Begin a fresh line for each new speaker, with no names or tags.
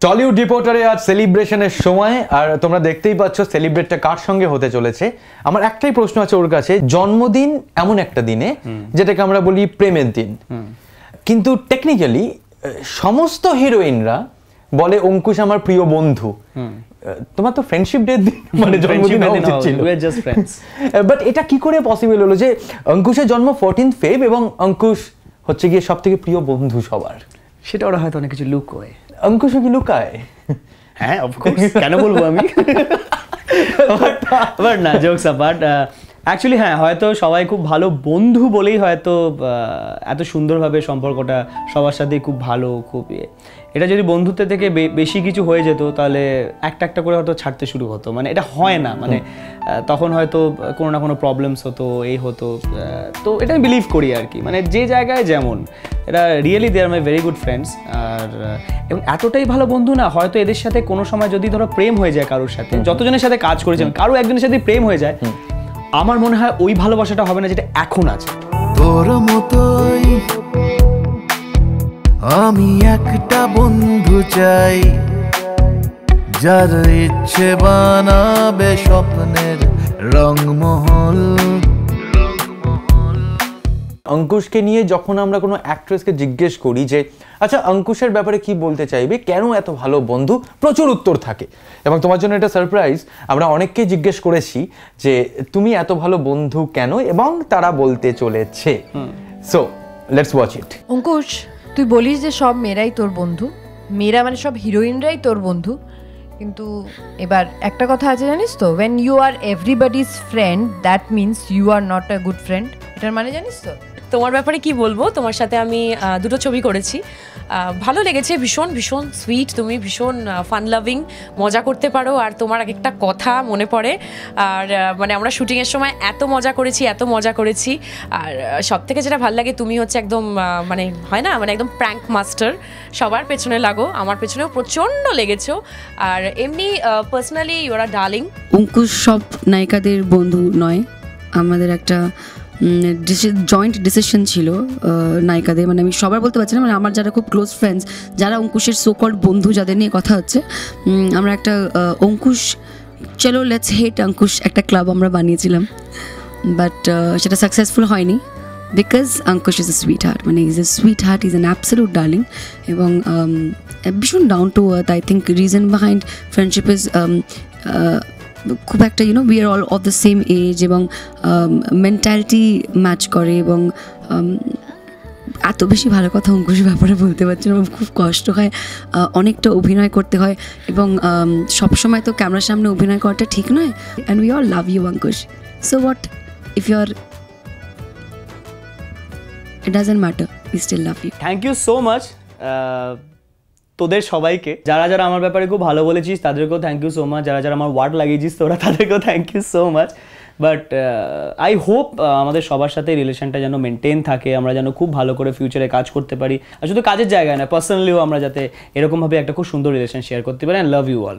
Tollywood রিপোর্টারে আজ সেলিব্রেশনের সময়, আর তোমরা দেখতেই পাচ্ছ সেলিব্রেটটা কার সঙ্গে হতে চলেছে। আমার একটাই প্রশ্ন আছে ওর কাছে, জন্মদিন এমন একটা দিনে যেটাকে আমরা বলি প্রেমের দিন, কিন্তু টেকনিক্যালি সমস্ত হিরোইনরা বলে অঙ্কুশ আমার প্রিয় বন্ধু। তোমার তো ফ্রেন্ডশিপ ডে মানে জন্মদিন ছিল, বাট এটা কি করে পসিবল হলো যে অঙ্কুশের জন্ম 14 ফেব এবং অঙ্কুশ হচ্ছে গিয়ে সব থেকে প্রিয় বন্ধু সবার?
সেটা ওরা হয়তো অনেক কিছু লুকোয়।
অঙ্কুশ কি লুকায়?
হ্যাঁ অফকোর্স, কেন বলবো আমি। বাট না, জোকস অ্যাপার্ট, অ্যাকচুয়ালি হ্যাঁ হয়তো সবাই খুব ভালো বন্ধু বলেই হয়তো এত সুন্দরভাবে সম্পর্কটা সবার সাথে খুব ভালো, খুব এটা যদি বন্ধুত্ব থেকে বেশি কিছু হয়ে যেত তাহলে একটা একটা করে হয়তো ছাড়তে শুরু হতো, মানে এটা হয় না, মানে তখন হয়তো কোনো না কোনো প্রবলেমস হতো, এই হতো। তো এটা আমি বিলিভ করি আর কি, মানে যে জায়গায় যেমন এরা really they are my very good friends. আর এবং এতটাই ভালো বন্ধু না, হয়তো এদের সাথে কোনো সময় যদি ধরো প্রেম হয়ে যায় কারোর সাথে, যতজনের সাথে কাজ করেছেন কারো একজনের সাথে প্রেম হয়ে যায়, আমার মনে হয় ওই ভালোবাসাটা হবে না যেটা এখন আছে।
তোর মতোই আমি একটা বন্ধু চাই, যার ইচ্ছে বানাবে স্বপ্নের রংমহল।
অঙ্কুশকে নিয়ে যখন আমরা কোনো অ্যাক্ট্রেসকে জিজ্ঞেস করি যে আচ্ছা অঙ্কুশের ব্যাপারে কি বলতে চাইবে, কেন এত ভালো বন্ধু, প্রচুর উত্তর থাকে। এবং তোমার জন্য এটা সারপ্রাইজ, আমরা অনেককে জিজ্ঞেস করেছি যে তুমি এত ভালো বন্ধু কেন, এবং তারা বলতে চলেছে। So let's watch it.
Ankush, তুই বলিস যে সব মেয়েরাই তোর বন্ধু, মেয়েরা মানে সব হিরোইনরাই তোর বন্ধু, কিন্তু এবার একটা কথা আছে জানিস তো, when you are everybody's friend that means you are not a good friend। এটার মানে জানিস তো?
তোমার ব্যাপারে কি বলবো, তোমার সাথে আমি দুটো ছবি করেছি, ভালো লেগেছে, ভীষণ ভীষণ সুইট, তুমি ভীষণ ফান লাভিং, মজা করতে পারো, আর তোমার এক একটা কথা মনে পড়ে। আর মানে আমরা শুটিংয়ের সময় এত মজা করেছি, আর সব থেকে যেটা ভালো লাগে তুমি হচ্ছে একদম মানে হয় না, মানে একদম প্র্যাঙ্ক মাস্টার, সবার পেছনে লাগো, আমার পেছনেও প্রচণ্ড লেগেছো। আর এমনি personally you are a darling.
Ankush সব নায়িকাদের বন্ধু নয়, আমাদের একটা জয়েন্ট ডিসিশন ছিল নায়িকাদের, মানে আমি সবার বলতে পারছি না, মানে আমার যারা খুব ক্লোজ ফ্রেন্ডস, যারা অঙ্কুশের সোকল্ড বন্ধু, যাদের নিয়ে কথা হচ্ছে, আমরা একটা অঙ্কুশ চলো লেটস হেট অঙ্কুশ একটা ক্লাব আমরা বানিয়েছিলাম, বাট সেটা সাকসেসফুল হয়নি because Ankush is a sweet heart, মানে is a sweet heart, is an absolute darling, এবং ভীষণ down to earth. I think reason behind friendship is খুব একটা we are all of the same age, এবং mentality match করে, এবং এত বেশি ভালো কথা অঙ্কুশের ব্যাপারে বলতে পারছি না, খুব কষ্ট হয়, অনেকটা অভিনয় করতে হয়, এবং সবসময় তো ক্যামেরার সামনে অভিনয় করাটা ঠিক নয়। And we all love you Ankush, so what if you are, it doesn't matter, we still love you.
Thank you so much তোদের সবাইকে, যারা যারা আমার ব্যাপারে খুব ভালো বলেছিস তাদেরকেও থ্যাংক ইউ সো মাচ, যারা যারা আমার ওয়ার্ড লাগিয়েছিস তোরা তাদেরকেও thank you so much. But I hope আমাদের সবার সাথে রিলেশনটা যেন মেনটেন থাকে, আমরা যেন খুব ভালো করে ফিউচারে কাজ করতে পারি, আর শুধু কাজের জায়গায় না, পার্সোনালিও আমরা যাতে এরকমভাবে একটা খুব সুন্দর রিলেশন শেয়ার করতে পারি। And love you all.